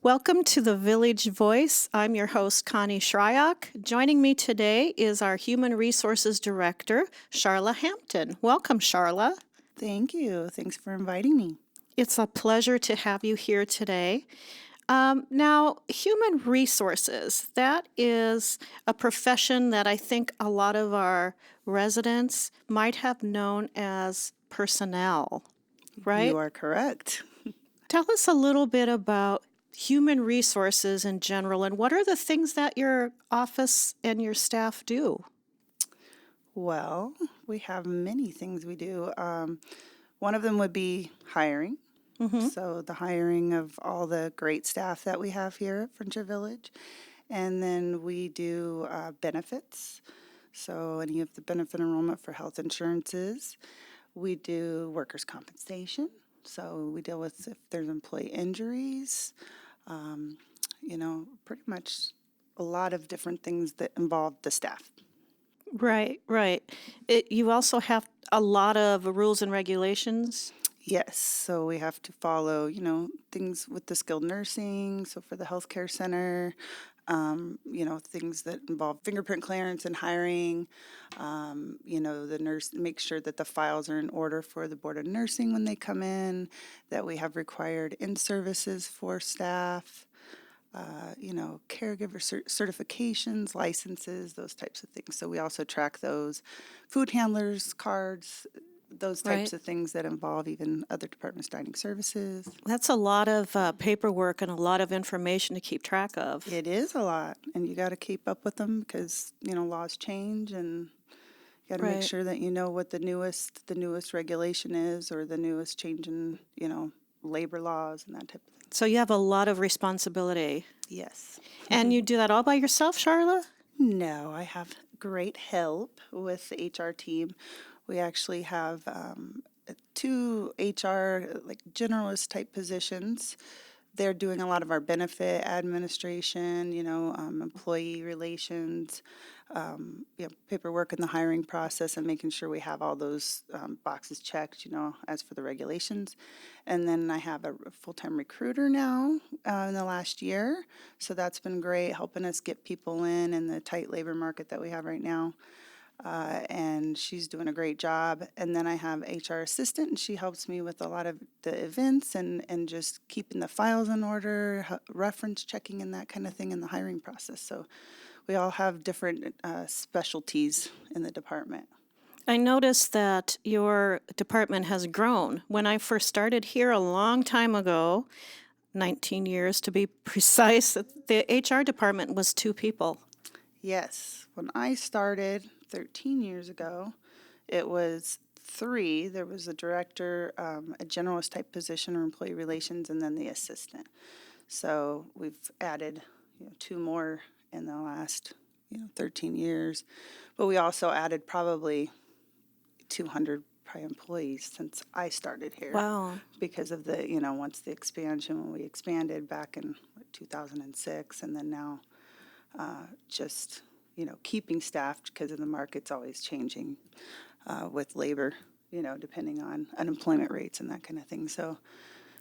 Welcome to the Village Voice. I'm your host, Connie Shryock. Joining me today is our Human Resources Director, Sharla Hampton. Welcome, Sharla. Thank you. Thanks for inviting me. It's a pleasure to have you here today. Now, human resources, that is a profession that I think a lot of our residents might have known as personnel, right? You are correct. Tell us a little bit about human resources in general, and what are the things that your office and your staff do? Well, we have many things we do. One of them would be hiring. So the hiring of all the great staff that we have here at Friendship Village. And then we do benefits. So any of the benefit enrollment for health insurances. We do workers' compensation. So we deal with if there's employee injuries, pretty much a lot of different things that involve the staff. Right, right. You also have a lot of rules and regulations. Yes, so we have to follow, things with the skilled nursing. So for the healthcare center, things that involve fingerprint clearance and hiring. The nurse make sure that the files are in order for the board of nursing when they come in. That we have required in-services for staff. Caregiver certifications, licenses, those types of things. So we also track those food handlers, cards, those types Right. of things that involve even other departments, dining services. That's a lot of paperwork and a lot of information to keep track of. It is a lot, and you got to keep up with them because, laws change, and you got to Right. make sure that you know what the newest regulation is, or the newest change in, labor laws and that type of thing. So you have a lot of responsibility. Yes. And you do that all by yourself, Sharla? No, I have great help with the HR team. We actually have two HR, like generalist type positions. They're doing a lot of our benefit administration, employee relations, paperwork in the hiring process, and making sure we have all those boxes checked, as for the regulations. And then I have a full-time recruiter now in the last year. So that's been great, helping us get people in the tight labor market that we have right now. And she's doing a great job. And then I have HR assistant, and she helps me with a lot of the events and just keeping the files in order, reference checking and that kind of thing in the hiring process. So we all have different specialties in the department. I noticed that your department has grown. When I first started here a long time ago, 19 years to be precise, the HR department was 2 people. Yes, when I started 13 years ago, it was 3. There was a director, a generalist type position or employee relations, and then the assistant. So we've added 2 more in the last 13 years. But we also added probably 200 employees since I started here. Wow. Because of the, once the expansion, when we expanded back in 2006, and then now just, keeping staff because of the market's always changing with labor, depending on unemployment rates and that kind of thing. So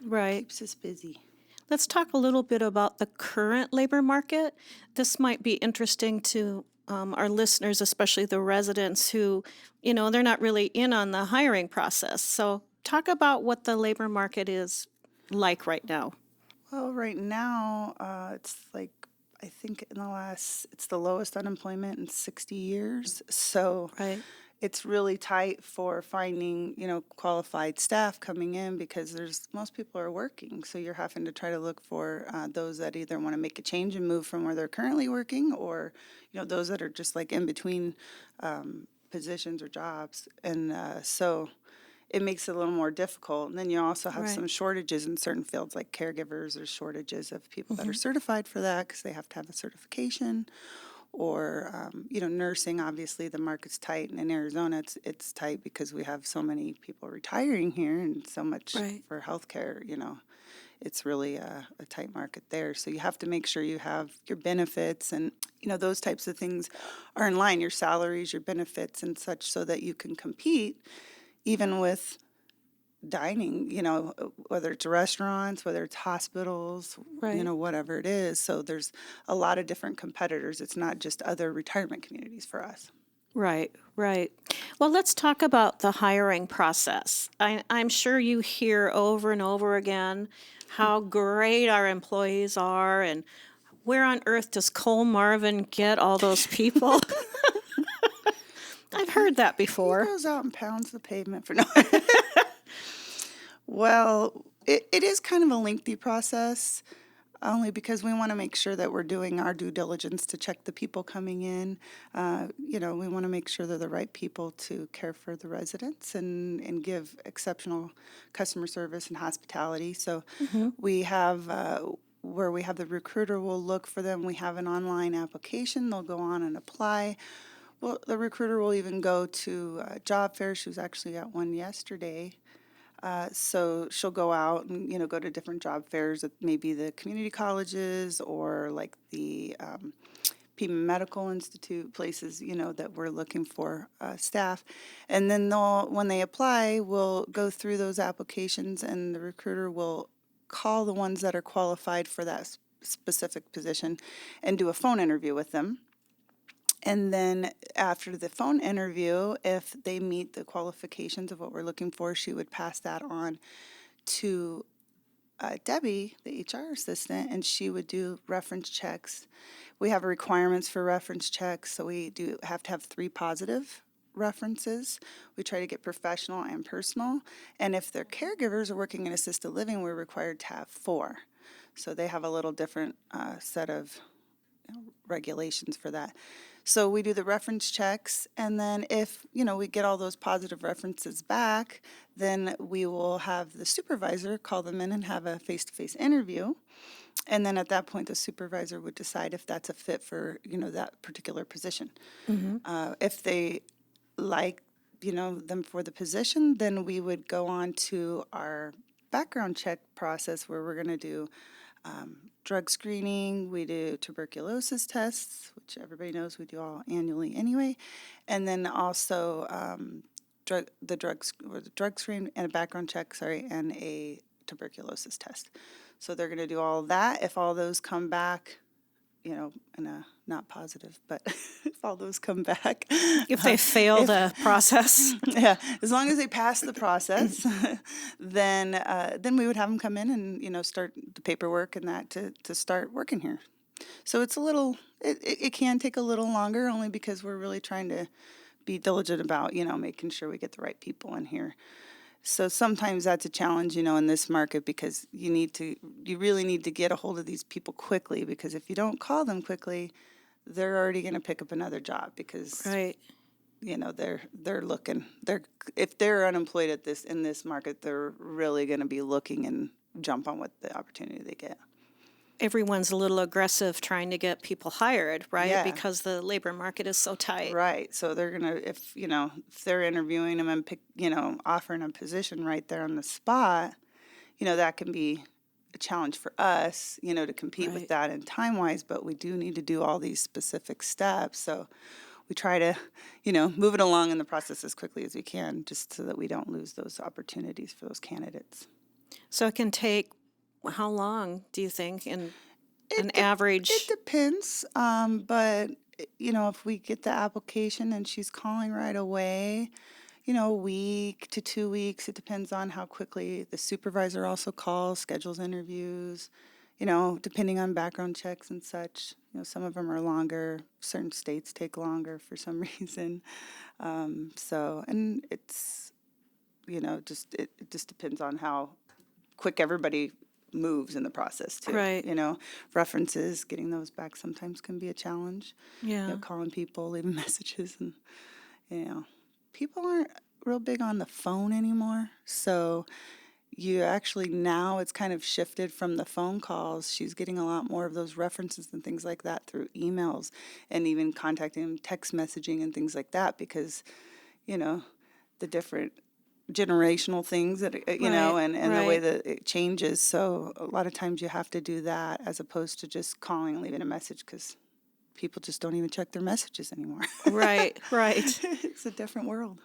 Right. keeps us busy. Let's talk a little bit about the current labor market. This might be interesting to our listeners, especially the residents who, they're not really in on the hiring process. So talk about what the labor market is like right now. Well, right now, it's like, I think it's the lowest unemployment in 60 years. So Right. it's really tight for finding, qualified staff coming in because most people are working. So you're having to try to look for those that either want to make a change and move from where they're currently working, or, those that are just like in between positions or jobs. And so it makes it a little more difficult. And then you also have Right. some shortages in certain fields like caregivers. There's shortages of people that are certified for that because they have to have a certification, or nursing. Obviously, the market's tight, and in Arizona, it's tight because we have so many people retiring here and so much Right. for healthcare. It's really a tight market there. So you have to make sure you have your benefits and those types of things are in line. Your salaries, your benefits, and such, so that you can compete even with dining, whether it's restaurants, whether it's hospitals, Right. whatever it is. So there's a lot of different competitors. It's not just other retirement communities for us. Right, right. Well, let's talk about the hiring process. I'm sure you hear over and over again how great our employees are and where on earth does Cole Marvin get all those people? I've He heard that he before. goes out and pounds the pavement for no. Well, it is kind of a lengthy process, only because we want to make sure that we're doing our due diligence to check the people coming in. We want to make sure they're the right people to care for the residents and give exceptional customer service and hospitality. So Hmm. we have where we have the recruiter will look for them. We have an online application. They'll go on and apply. Well, the recruiter will even go to job fairs. She was actually at one yesterday. So she'll go out and go to different job fairs at maybe the community colleges or like the Pima Medical Institute places that we're looking for staff, and then when they apply, we'll go through those applications, and the recruiter will call the ones that are qualified for that specific position, and do a phone interview with them. And then after the phone interview, if they meet the qualifications of what we're looking for, she would pass that on to Debbie, the HR assistant, and she would do reference checks. We have requirements for reference checks, so we do have to have 3 positive references. We try to get professional and personal. And if they're caregivers or working in assisted living, we're required to have 4. So they have a little different set of regulations for that. So we do the reference checks, and then if, we get all those positive references back, then we will have the supervisor call them in and have a face-to-face interview. And then at that point, the supervisor would decide if that's a fit for, that particular position. Hmm. If they like, them for the position, then we would go on to our background check process where we're going to do drug screening, we do tuberculosis tests, which everybody knows we do all annually anyway, and then also the drug screen and a background check, and a tuberculosis test. So they're going to do all that. If all those come back, in a not positive, but if all those come back, If they fail if the process. yeah, as long as they pass the process, then we would have them come in and start the paperwork and that to start working here. So it's a little it can take a little longer, only because we're really trying to be diligent about making sure we get the right people in here. So sometimes that's a challenge, in this market, because you really need to get a hold of these people quickly, because if you don't call them quickly, they're already going to pick up another job, because Right. they're looking. If they're unemployed in this market, they're really going to be looking and jump on what the opportunity they get. Everyone's a little aggressive trying to get people hired, right? Yeah. Because the labor market is so tight. Right. So they're gonna, if they're interviewing them and offering a position right there on the spot, that can be a challenge for us, to compete with Right. that in time wise. But we do need to do all these specific steps. So we try to, move it along in the process as quickly as we can, just so that we don't lose those opportunities for those candidates. So it can take how long, do you think, in an It average? depends, but if we get the application and she's calling right away, a week to 2 weeks. It depends on how quickly the supervisor also calls, schedules interviews. Depending on background checks and such. Some of them are longer. Certain states take longer for some reason. And it's it just depends on how quick everybody moves in the process too. Right. References, getting those back sometimes can be a challenge. Yeah. Calling people, leaving messages, and you know, people aren't real big on the phone anymore. So you actually now it's kind of shifted from the phone calls. She's getting a lot more of those references and things like that through emails and even contacting them, text messaging and things like that because, you know, the different generational things that, Right, and the way right, that it changes. So a lot of times you have to do that as opposed to just calling and leaving a message because people just don't even check their messages anymore. right, right. It's a different world.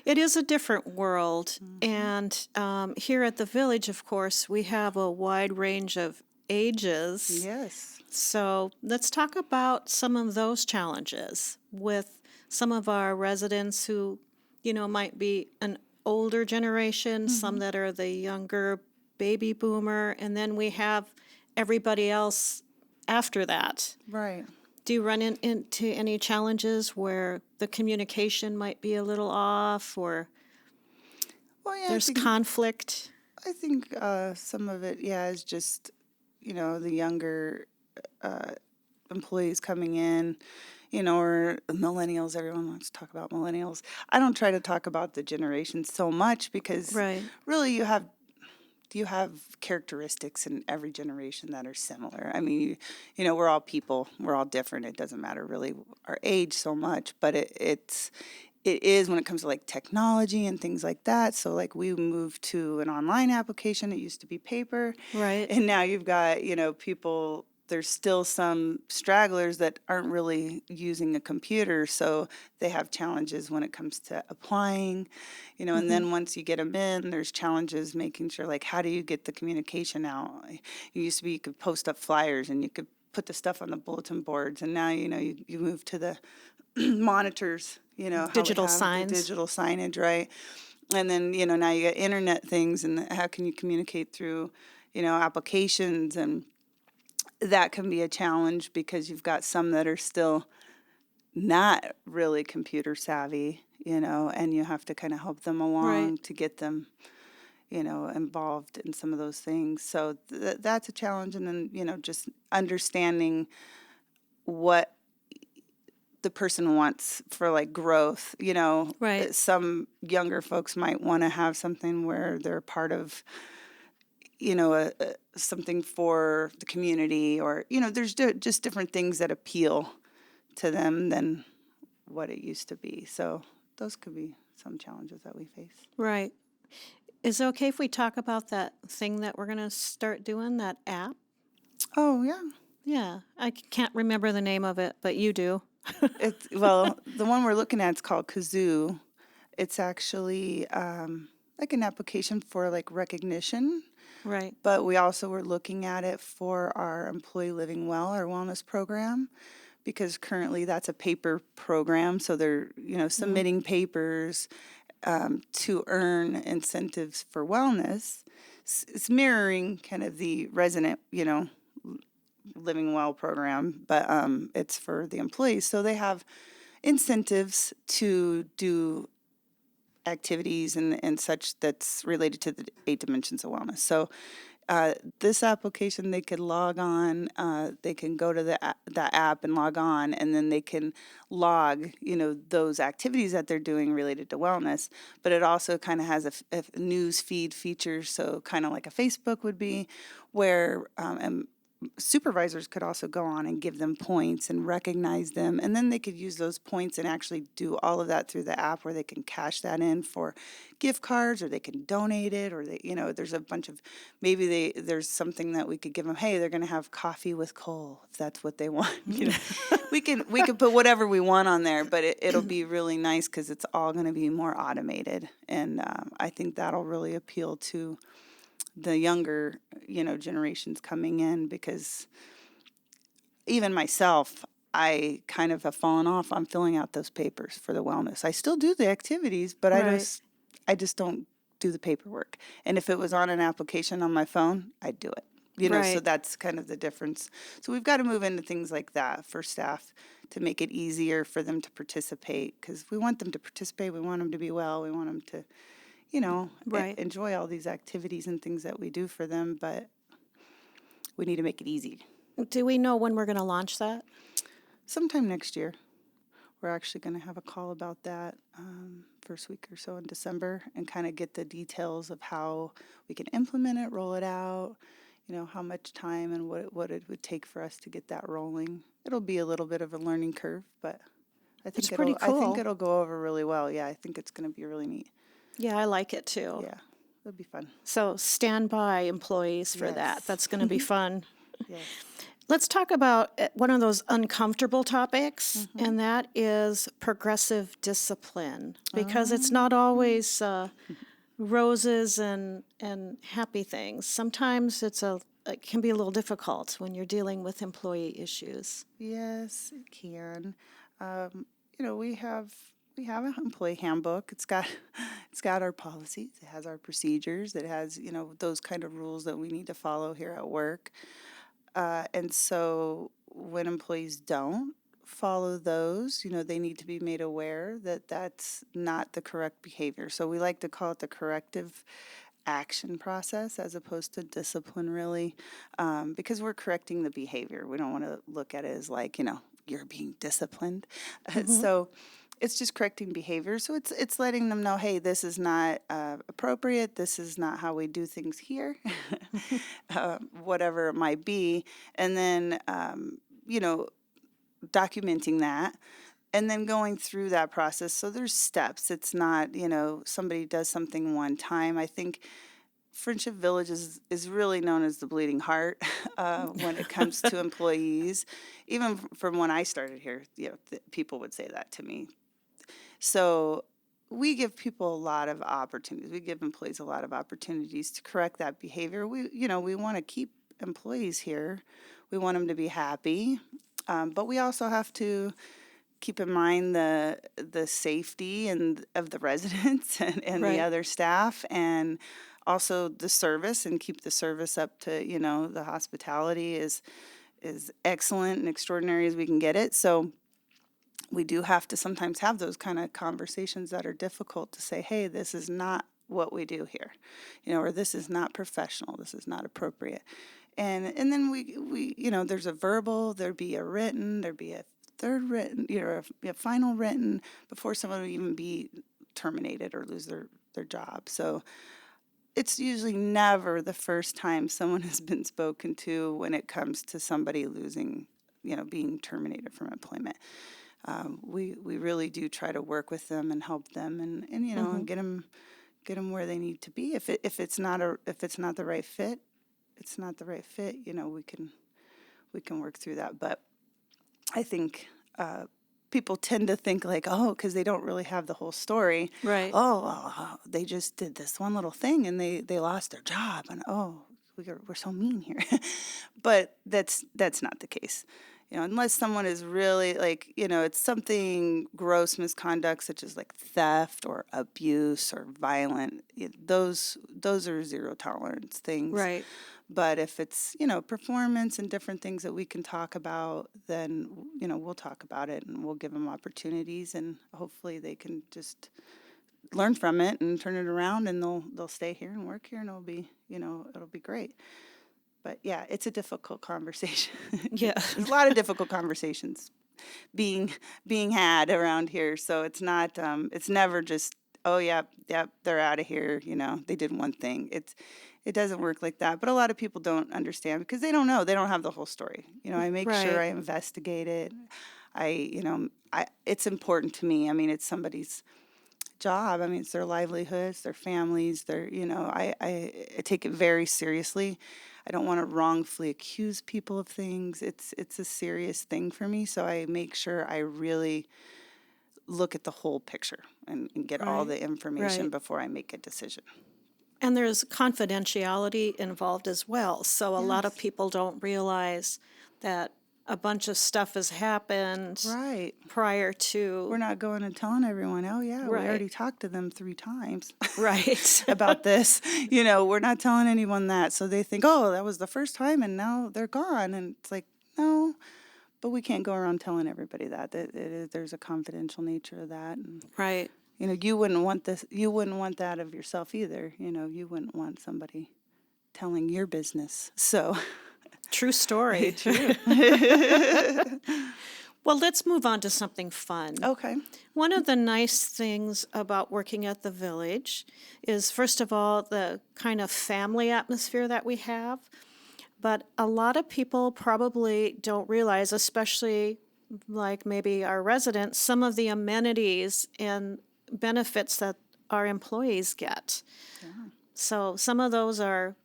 It is a different world. And here at the village, of course, we have a wide range of ages. Yes. So let's talk about some of those challenges with some of our residents who, might be an older generation, some that are the younger baby boomer, and then we have everybody else after that. Right. Do you run into any challenges where the communication might be a little off or Well, yeah, there's conflict? I think some of it, yeah, is just, the younger employees coming in, or millennials. Everyone wants to talk about millennials. I don't try to talk about the generations so much because Right, really you have characteristics in every generation that are similar. I mean, we're all people. We're all different. It doesn't matter really our age so much, but it is when it comes to like technology and things like that. So like we moved to an online application. It used to be paper. right, And now you've got, people, there's still some stragglers that aren't really using a computer. So they have challenges when it comes to applying, and then once you get them in, there's challenges making sure like, how do you get the communication out? It used to be you could post up flyers and you could put the stuff on the bulletin boards. And now, you move to the monitors, how we digital have the signs. digital signage, right? And then, now you got internet things and how can you communicate through, applications and that can be a challenge because you've got some that are still not really computer savvy, and you have to kind of help them Right, along to get them, involved in some of those things. So that's a challenge. And then, just understanding what the person wants for like growth. right, Some younger folks might want to have something where they're part of, something for the community, or there's just different things that appeal to them than what it used to be. So those could be some challenges that we face. right. Is it okay if we talk about that thing that we're going to start doing, that app? Oh yeah, Yeah, I can't remember the name of it, but you do. it's well the one we're looking at is called Kazoo. It's actually like an application for like recognition. Right. But we also were looking at it for our Employee Living Well, our wellness program, because currently that's a paper program. So they're, submitting papers to earn incentives for wellness. It's mirroring kind of the resident, Living Well program, but it's for the employees. So they have incentives to do activities and such that's related to the 8 dimensions of wellness. So this application, they could log on. They can go to the app and log on, and then they can log, those activities that they're doing related to wellness. But it also kind of has a news feed feature, so kind of like a Facebook would be, where and supervisors could also go on and give them points and recognize them, and then they could use those points and actually do all of that through the app where they can cash that in for gift cards, or they can donate it, or they, there's a bunch of, maybe there's something that we could give them. Hey, they're going to have coffee with Cole if that's what they want. We can put whatever we want on there, but it'll be really nice because it's all going to be more automated, and I think that'll really appeal to the younger, generations coming in, because even myself, I kind of have fallen off on filling out those papers for the wellness. I still do the activities, but Right. I just don't do the paperwork. And if it was on an application on my phone, I'd do it. So Right. that's kind of the difference. So we've got to move into things like that for staff to make it easier for them to participate, because we want them to participate. We want them to be well. We want them to, Right. enjoy all these activities and things that we do for them, but we need to make it easy. Do we know when we're going to launch that? Sometime next year, we're actually going to have a call about that first week or so in December and kind of get the details of how we can implement it, roll it out, how much time and what it would take for us to get that rolling. It'll be a little bit of a learning curve, but It's pretty I think cool. it'll go over really well. Yeah, I think it's going to be really neat. Yeah, I like it too. Yeah, it'll be fun. So stand by, employees, for that. Yes. That's going to be fun. Yes. Let's talk about one of those uncomfortable topics, Mm-hmm. and that is progressive discipline, because it's Um, not always roses and happy things. Sometimes it can be a little difficult when you're dealing with employee issues. yes, it can. We have an employee handbook. It's got our policies. It has our procedures. It has those kind of rules that we need to follow here at work. And so when employees don't follow those, they need to be made aware that that's not the correct behavior. So we like to call it the corrective action process as opposed to discipline, really, because we're correcting the behavior. We don't want to look at it as like, you're being disciplined. So it's just correcting behavior. So it's letting them know, hey, this is not appropriate. This is not how we do things here, whatever it might be. And then, documenting that and then going through that process. So there's steps. It's not, somebody does something one time. I think Friendship Village is really known as the bleeding heart when it comes to employees. Even from when I started here, people would say that to me. So we give people a lot of opportunities. We give employees a lot of opportunities to correct that behavior. We want to keep employees here. We want them to be happy, but we also have to keep in mind the safety and of the residents and the Right. other staff, and also the service, and keep the service up to the hospitality is excellent and extraordinary as we can get it. So we do have to sometimes have those kind of conversations that are difficult to say, hey, this is not what we do here, or this is not professional, this is not appropriate. And then we there's a verbal, there'd be a written, there'd be a third written, a final written before someone would even be terminated or lose their job. So it's usually never the first time someone has been spoken to when it comes to somebody losing, being terminated from employment. We really do try to work with them and help them and and get them where they need to be. If it's not the right fit, it's not the right fit. We can work through that. But I think people tend to think like, oh, because they don't really have the whole story. Right. Oh, well, they just did this one little thing and they lost their job, and oh, we're so mean here. But that's not the case. Unless someone is really like, it's something gross misconduct such as like theft or abuse or violent. Those are zero tolerance things. Right. But if it's, performance and different things that we can talk about, then, we'll talk about it and we'll give them opportunities, and hopefully they can just learn from it and turn it around, and they'll stay here and work here, and it'll be great. But yeah, it's a difficult conversation. Yeah. There's a lot of difficult conversations being had around here. So it's not it's never just, oh yeah, they're out of here, they did one thing. It doesn't work like that. But a lot of people don't understand because they don't know. They don't have the whole story. I make sure Right. I investigate it. It's important to me. I mean, it's somebody's job. I mean, it's their livelihoods, their families, I take it very seriously. I don't want to wrongfully accuse people of things. It's a serious thing for me, so I make sure I really look at the whole picture and get all Right. the information Right. before I make a decision. And there's confidentiality involved as well. So a lot of Yes. people don't realize that a bunch of stuff has happened Right. prior to. We're not going and telling everyone, oh yeah, we Right. already talked to them 3 times Right. about this. We're not telling anyone that. So they think, oh, that was the first time and now they're gone. And it's like, no, but we can't go around telling everybody that. There's a confidential nature of that. And, Right. you wouldn't want this, you wouldn't want that of yourself either. You wouldn't want somebody telling your business. So True story. true. Well, let's move on to something fun. Okay. One of the nice things about working at the village is, first of all, the kind of family atmosphere that we have. But a lot of people probably don't realize, especially like maybe our residents, some of the amenities and benefits that our employees get. So some of those are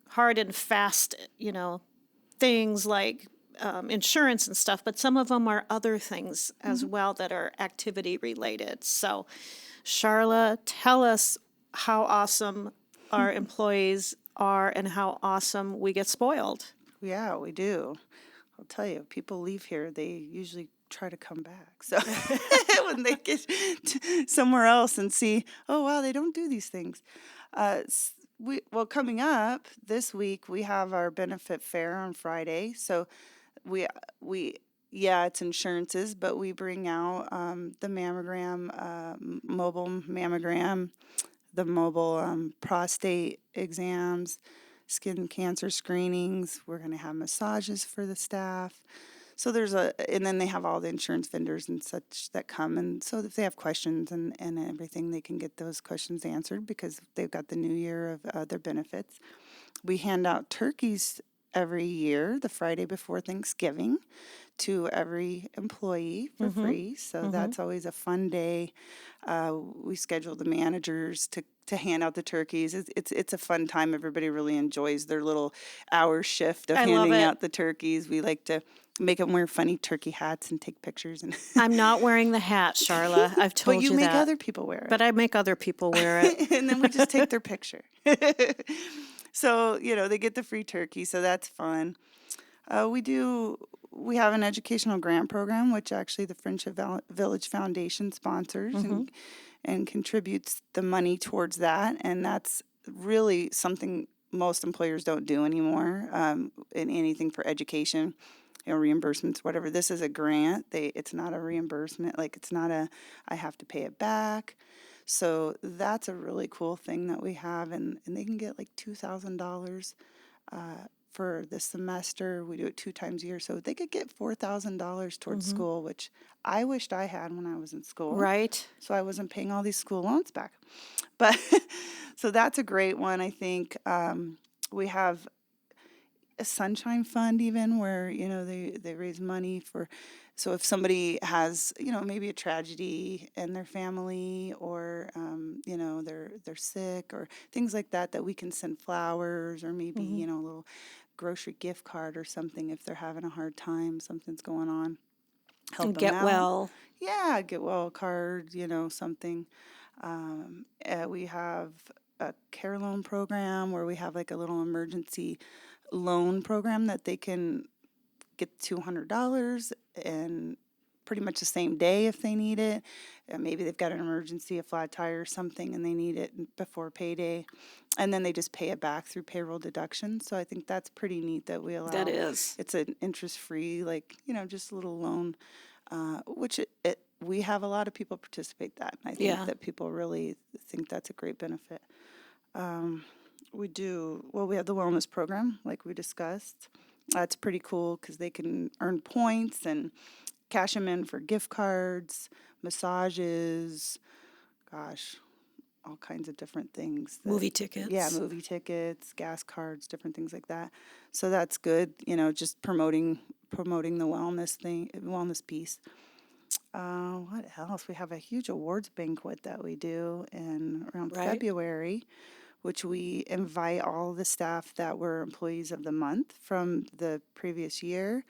hard and fast, things like insurance and stuff, but some of them are other things as well that are activity related. So, Sharla, tell us how awesome our employees are and how awesome we get spoiled. Yeah, we do. I'll tell you, people leave here, they usually try to come back. So when they get somewhere else and see, oh wow, they don't do these things. Coming up this week, we have our benefit fair on Friday. So we yeah, it's insurances, but we bring out the mammogram, mobile mammogram, the mobile prostate exams, skin cancer screenings. We're going to have massages for the staff. So and then they have all the insurance vendors and such that come. And so if they have questions and everything, they can get those questions answered because they've got the new year of their benefits. We hand out turkeys every year, the Friday before Thanksgiving, to every employee for free. So that's always a fun day. We schedule the managers to hand out the turkeys. It's a fun time. Everybody really enjoys their little hour shift of I love handing it. out the turkeys. We like to make them wear funny turkey hats and take pictures. And I'm not wearing the hat, Sharla. I've told but you you make that. other people wear it. But I make other people wear it. And then we just take their picture. So, they get the free turkey, so that's fun. We have an educational grant program, which actually the Friendship Village Foundation sponsors and contributes the money towards that. And that's really something most employers don't do anymore in anything for education. Reimbursements, whatever. This is a grant. It's not a reimbursement. Like it's not I have to pay it back. So that's a really cool thing that we have, and they can get like $2,000 for the semester. We do it 2 times a year, so they could get $4,000 towards school, which I wished I had when I was in school. Right? So I wasn't paying all these school loans back. But so that's a great one. I think we have a sunshine fund even where they raise money for, so if somebody has maybe a tragedy in their family or they're sick or things like that we can send flowers or maybe a little grocery gift card or something if they're having a hard time, something's going on, help And them get out. well. Yeah, get well card, something. We have a care loan program where we have like a little emergency loan program that they can get $200 and pretty much the same day if they need it. Maybe they've got an emergency, a flat tire or something, and they need it before payday. And then they just pay it back through payroll deduction. So I think that's pretty neat that we allow. That is. It's an interest-free, just a little loan, which we have a lot of people participate that. And I think that people really think that's a great benefit. We have the wellness program, like we discussed. That's pretty cool because they can earn points and cash them in for gift cards, massages, all kinds of different things. Movie tickets. Yeah, movie tickets, gas cards, different things like that. So that's good, just promoting the wellness piece. What else? We have a huge awards banquet that we do around February, which we invite all the staff that were employees of the month from the previous year.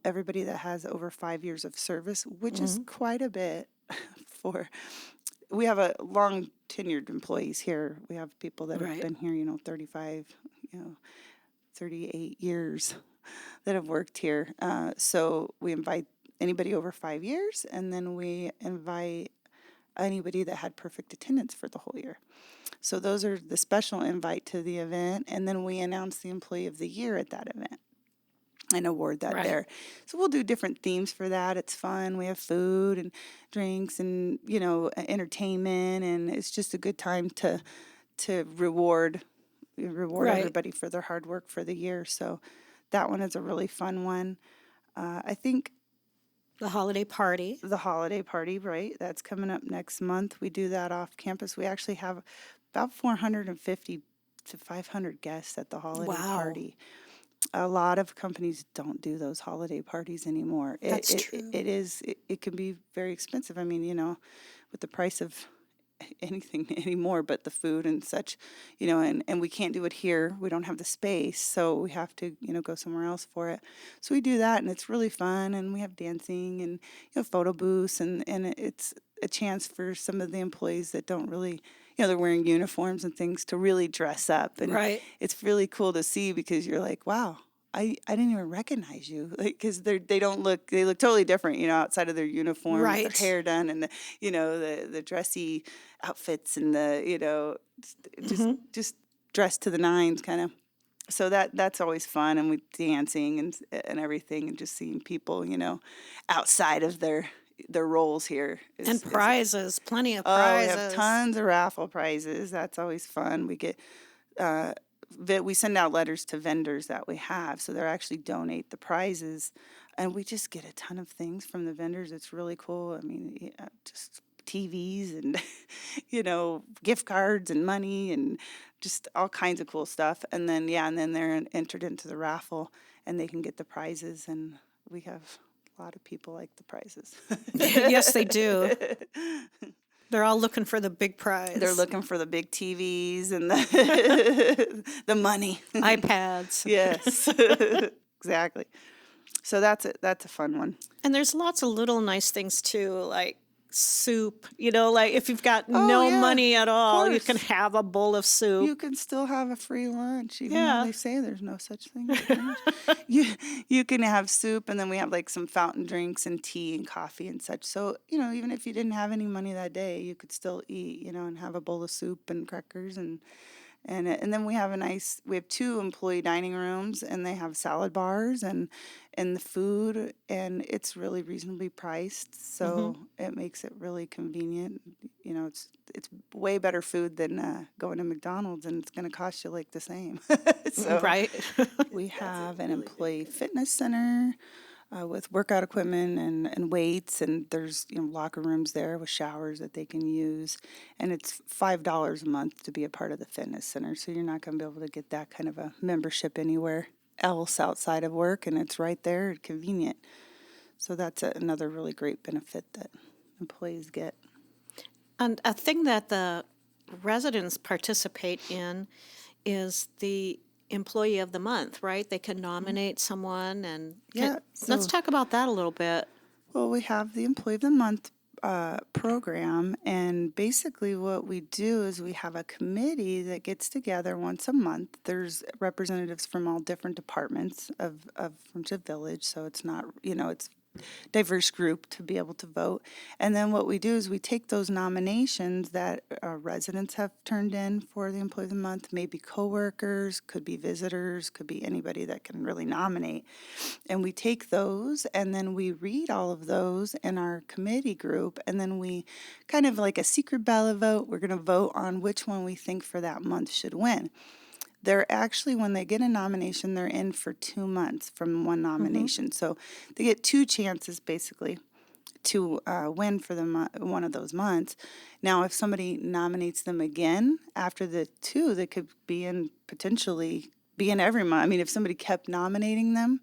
Everybody that has over 5 years of service, which is quite a bit we have a long tenured employees here. We have people that have been here, 35, 38 years that have worked here. So we invite anybody over 5 years, and then we invite anybody that had perfect attendance for the whole year. So those are the special invite to the event, and then we announce the Employee of the Year at that event and award that there. So we'll do different themes for that. It's fun. We have food and drinks and, entertainment, and it's just a good time to reward everybody for their hard work for the year. So that one is a really fun one. I think The holiday party. The holiday party, right? That's coming up next month. We do that off campus. We actually have about 450 to 500 guests at the holiday Wow, party. A lot of companies don't do those holiday parties anymore. It that's it, it true. it is it can be very expensive. I mean, with the price of anything anymore but the food and such, and we can't do it here. We don't have the space, so we have to, go somewhere else for it. So we do that, and it's really fun, and we have dancing and, photo booths, and it's a chance for some of the employees that don't really, they're wearing uniforms and things to really dress up. And Right. it's really cool to see because you're like, wow, I didn't even recognize you, like, because they look totally different, outside of their uniform with their Right. hair done and the dressy outfits and just Hmm. just dressed to the nines kind of. So that's always fun, and we dancing and everything, and just seeing people, outside of their roles here And is. prizes, plenty of Oh, we have prizes. tons of raffle prizes. That's always fun. We get uh, we send out letters to vendors that we have, so they're actually donate the prizes, and we just get a ton of things from the vendors. It's really cool. I mean, yeah, just TVs and gift cards and money and just all kinds of cool stuff. And then and then they're entered into the raffle, and they can get the prizes, and we have a lot of people like the prizes. Yes, they do. They're all looking for the big They're prize. looking for the big TVs and the money. iPads. Yes, exactly. So that's a fun one. And there's lots of little nice things too, like soup. Like if you've got Oh no yeah, money at of all, you can course. have a bowl of soup. You can still have a free lunch, even though Yeah. they say there's no such thing as a free lunch. You you can have soup, and then we have like some fountain drinks and tea and coffee and such. So even if you didn't have any money that day, you could still eat, and have a bowl of soup and crackers and then we have two employee dining rooms, and they have salad bars and the food, and it's really reasonably priced, Hmm. so it makes it really convenient. It's way better food than going to McDonald's, and it's going to cost you like the same. So Right. we have an employee fitness center with workout equipment and weights, and there's locker rooms there with showers that they can use, and it's $5 a month to be a part of the fitness center. So you're not going to be able to get that kind of a membership anywhere else outside of work, and it's right there and convenient. So that's another really great benefit that employees get. And a thing that the residents participate in is the employee of the month, right? They can nominate someone and Yeah. let's So talk about that a little bit. well, we have the Employee of the Month program, and basically what we do is we have a committee that gets together once a month. There's representatives from all different departments of Friendship Village, so it's not, it's diverse group to be able to vote. And then what we do is we take those nominations that residents have turned in for the Employee of the Month, maybe coworkers, could be visitors, could be anybody that can really nominate. And we take those and then we read all of those in our committee group. And then we kind of like a secret ballot vote, we're going to vote on which one we think for that month should win. They're actually, when they get a nomination, they're in for 2 months from one Hmm. nomination. So they get two chances basically to win for one of those months. Now, if somebody nominates them again after the two, they could be in potentially be in every month. I mean, if somebody kept nominating them,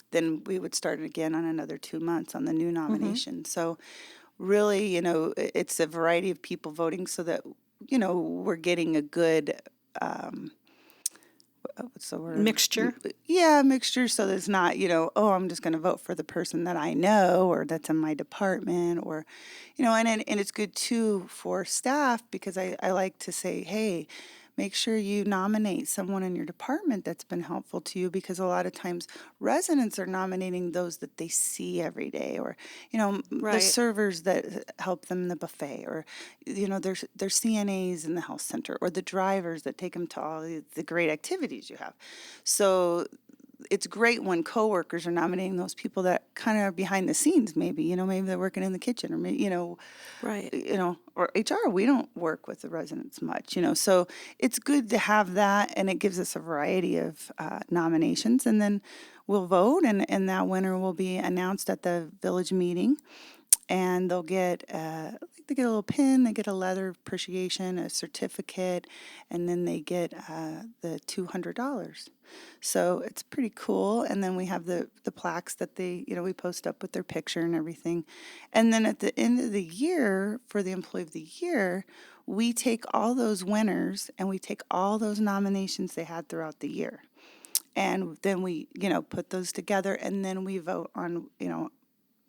then we would start again on another 2 months on the new Hmm. nomination. So really, it's a variety of people voting so that, we're getting a good, what's the word? Mixture. Yeah, mixture. So there's not, oh, I'm just going to vote for the person that I know or that's in my department or, and it's good too for staff because I like to say, hey, make sure you nominate someone in your department that's been helpful to you because a lot of times residents are nominating those that they see every day or, the Right. servers that help them in the buffet or, their CNAs in the health center or the drivers that take them to all the great activities you have. So it's great when coworkers are nominating those people that kind of are behind the scenes, maybe, maybe they're working in the kitchen, or maybe, Right. or HR, we don't work with the residents much, so it's good to have that, and it gives us a variety of nominations, and then we'll vote, and that winner will be announced at the village meeting, and they'll get they get a little pin, they get a leather appreciation, a certificate, and then they get the $200. So it's pretty cool. And then we have the plaques that we post up with their picture and everything. And then at the end of the year, for the Employee of the Year, we take all those winners and we take all those nominations they had throughout the year. And then we, put those together, and then we vote on,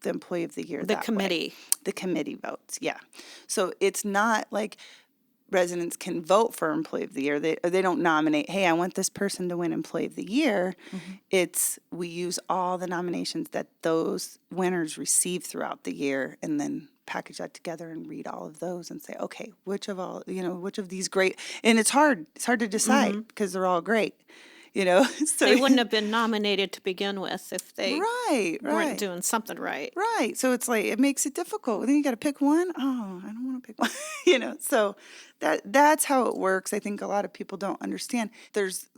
the Employee of the Year. The committee. The committee votes, yeah. So it's not like residents can vote for Employee of the Year. They don't nominate, hey, I want this person to win Employee of the Year. It's, we use all the nominations that those winners receive throughout the year, and then package that together and read all of those and say, okay, which of these great, and it's hard to decide because they're all great. So They wouldn't have been nominated to begin with if they right. weren't doing something right. Right. So it's like, it makes it difficult. Then you got to pick one. Oh, I don't want to pick one. So that's how it works. I think a lot of people don't understand. There's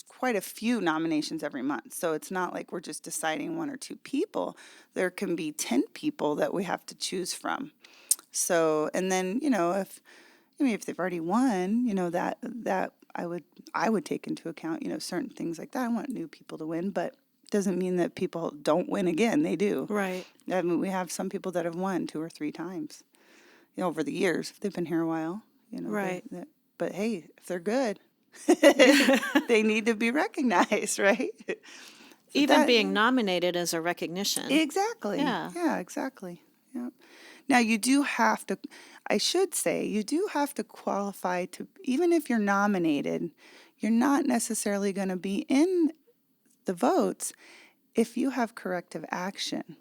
quite a few nominations every month. So it's not like we're just deciding one or two people. There can be 10 people that we have to choose from. So, and then, if they've already won, that I would take into account, certain things like that. I want new people to win, but it doesn't mean that people don't win again. They do. Right. I mean, we have some people that have won 2 or 3 times, over the years. If they've been here a while, Right. But hey, if they're good, they need to be recognized, right? Even being nominated as a recognition. Exactly. Yeah, exactly. Yeah. Now, you do have to, I should say, you do have to qualify to, even if you're nominated, you're not necessarily going to be in the votes if you have corrective action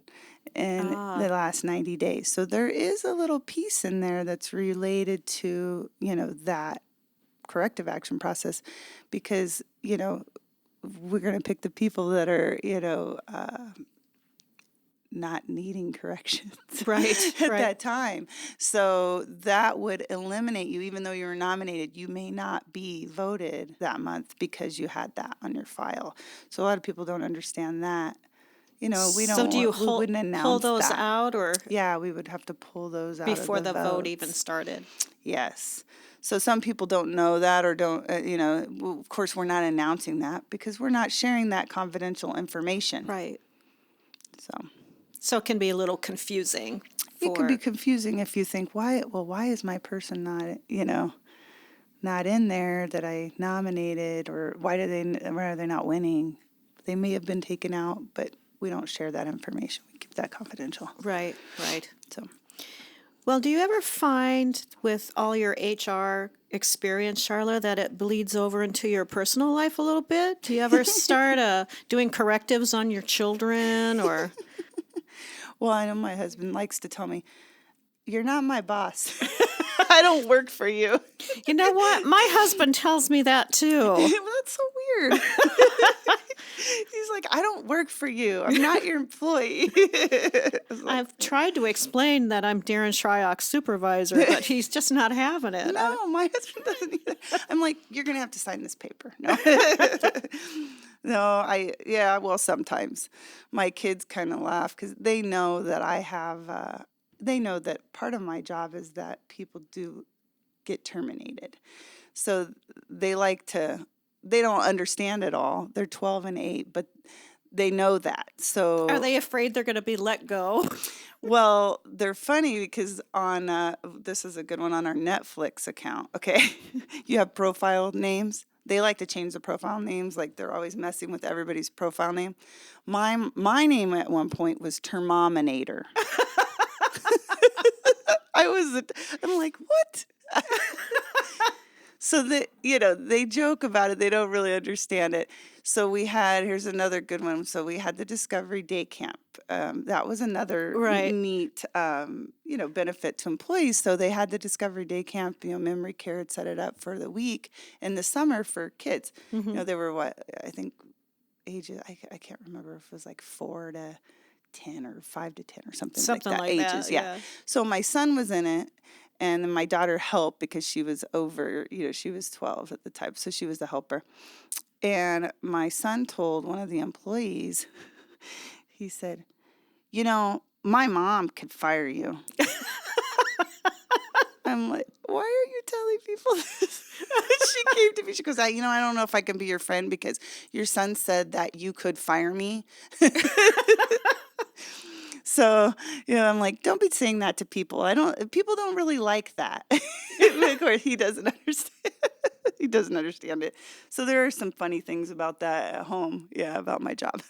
in the last 90 days. So there is a little piece in there that's related to, that corrective action process, because, we're going to pick the people that are, not needing corrections Right. at that time. So that would eliminate you. Even though you were nominated, you may not be voted that month because you had that on your file. So a lot of people don't understand that. We don't. So do you we wouldn't announce pull those that. out, or Yeah, we would have to pull those out before of the vote votes. even started? Yes. So some people don't know that, or don't, of course we're not announcing that because we're not sharing that confidential information. Right. So So it can be a little confusing. it could be confusing if you think, why is my person not, not in there that I nominated, or why are they not winning? They may have been taken out, but we don't share that information. We keep that confidential. Right. So, Well, do you ever find with all your HR experience, Sharla, that it bleeds over into your personal life a little bit? Do you ever start doing correctives on your children, or? well, I know my husband likes to tell me, you're not my boss. I don't work for you. You know what? My husband tells me that too. That's so weird. He's like, I don't work for you. I'm not your employee. I've tried to explain that I'm Darren Shryock's supervisor, but he's just not having it. No, my husband doesn't either. I'm like, you're going to have to sign this paper. No. Well, sometimes my kids kind of laugh because they know that I have, they know that part of my job is that people do get terminated. So they they don't understand it all. They're 12 and 8, but they know that. So Are they afraid they're going to be let go? well, they're funny because on, this is a good one, on our Netflix account, okay? You have profile names. They like to change the profile names, like they're always messing with everybody's profile name. My name at one point was Termominator. I'm like, what? So they joke about it. They don't really understand it. So here's another good one. So we had the Discovery Day Camp. That was another neat, benefit to employees. So they had the Discovery Day Camp, Memory Care had set it up for the week in the summer for kids. Mm-hmm. They were I think ages. I can't remember if it was like 4 to 10 or 5 to 10 or something like Something that like that, ages. Yeah. yeah. So my son was in it, and then my daughter helped because she was over, she was 12 at the time. So she was the helper. And my son told one of the employees, he said, my mom could fire you. I'm like, why are you telling people this? She came to me. She goes, I don't know if I can be your friend because your son said that you could fire me. So, I'm like, don't be saying that to people. People don't really like that. Of course, he doesn't understand. He doesn't understand it. So there are some funny things about that at home. Yeah, about my job.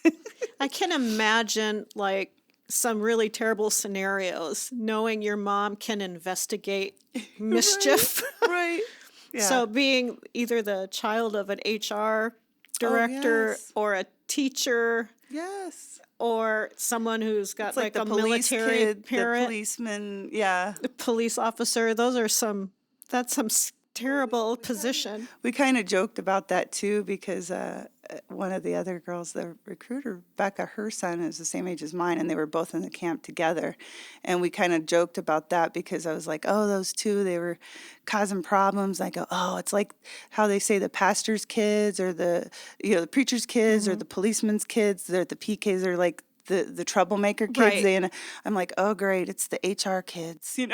I can imagine like some really terrible scenarios knowing your mom can investigate mischief. Right. Yeah. So being either the child of an HR director yes. or a teacher Yes. or someone who's got It's like like the a police military kid, the parent, policeman. Yeah. a police officer, that's some terrible position. We kind of joked about that too because one of the other girls, the recruiter, Becca, her son is the same age as mine, and they were both in the camp together. And we kind of joked about that because I was like, oh, those two, they were causing problems. I go, oh, it's like how they say the pastor's kids or the preacher's kids or the policeman's kids. They're the PKs are like the troublemaker kids. Right. And I'm like, oh, great, it's the HR kids. We're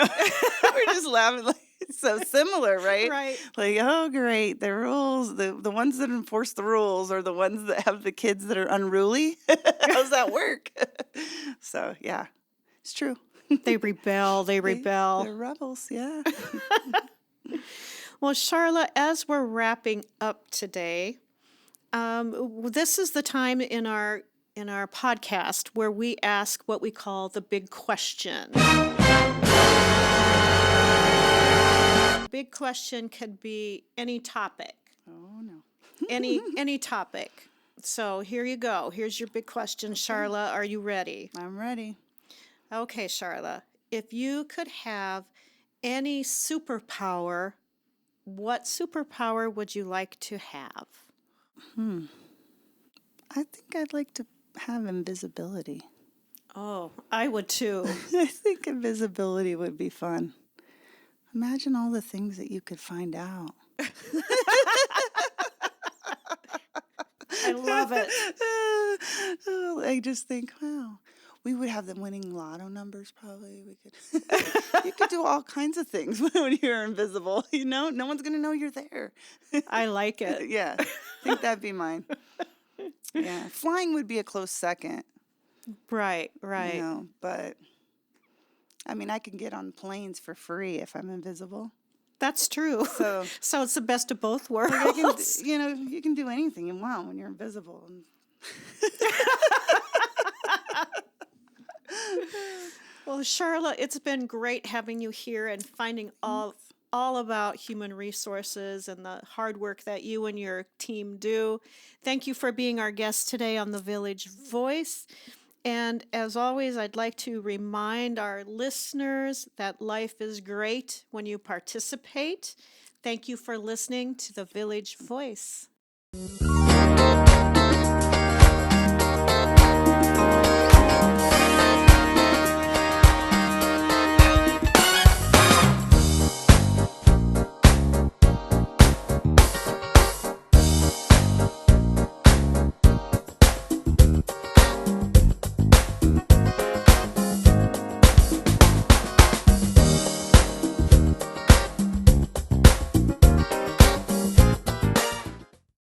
just laughing like. It's so similar, right? Right. Like, oh, great. The rules, the ones that enforce the rules are the ones that have the kids that are unruly. How's that work? So, yeah, it's true. They rebel. They're rebels, yeah. Well, Sharla, as we're wrapping up today, this is the time in our podcast where we ask what we call the big question. Big question could be any topic. Oh, no. any topic. So here you go. Here's your big question, Sharla. Are you ready? I'm ready. Okay, Sharla. If you could have any superpower, what superpower would you like to have? I think I'd like to have invisibility. Oh, I would too. I think invisibility would be fun. Imagine all the things that you could find out. I love it. I just think, wow, we would have the winning lotto numbers probably. We could, you could do all kinds of things when you're invisible. No one's gonna know you're there. I like it. Yeah, I think that'd be mine. Yeah, flying would be a close second. Right. But I mean, I can get on planes for free if I'm invisible. That's true. So it's the best of both worlds. You can do anything you want when you're invisible. Well, Sharla, it's been great having you here and finding all about human resources and the hard work that you and your team do. Thank you for being our guest today on The Village Voice. And as always, I'd like to remind our listeners that life is great when you participate. Thank you for listening to The Village Voice.